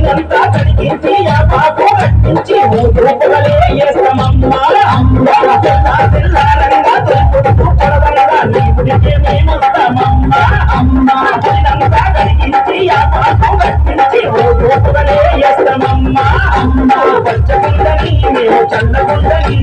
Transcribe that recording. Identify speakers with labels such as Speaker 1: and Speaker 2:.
Speaker 1: అంతా కడిగించి ఆ పాపం కట్టించి తెల్లారంగా తొలుపుడుకు పొడవగా నీ గుడికే మేమొస్తామమ్మా అమ్మా అంతా కడిగించి ఆ పాపం కట్టించి వేస్తామమ్మా అమ్మా పచ్చగుందని మేము చల్లగుందని